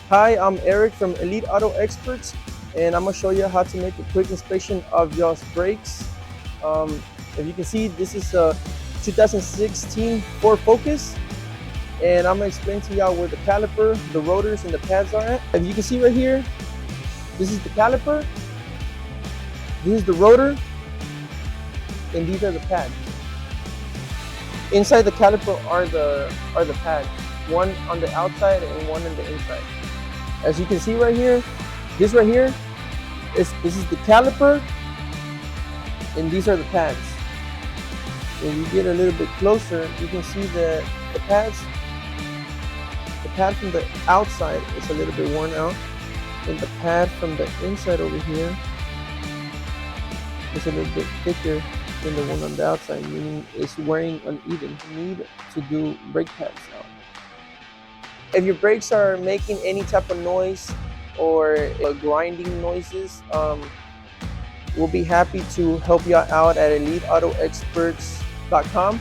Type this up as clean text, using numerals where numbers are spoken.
Hi, I'm Eric from Elite Auto Experts, and I'm gonna show you how to make a quick inspection of your brakes. If you can see, this is a 2016 Ford Focus, and I'm gonna explain to y'all where the caliper, the rotors, and the pads are at. If you can see right here, this is the caliper, this is the rotor, and these are the pads. Inside the caliper are the pads, one on the outside and one on the inside. As you can see right here, this right here, this is the caliper, and these are the pads. When you get a little bit closer, you can see the pads. The pad from the outside is a little bit worn out, and the pad from the inside over here is a little bit thicker than the one on the outside, meaning it's wearing uneven. You need to do brake pads out. If your brakes are making any type of noise or grinding noises, we'll be happy to help you out at EliteAutoExperts.com.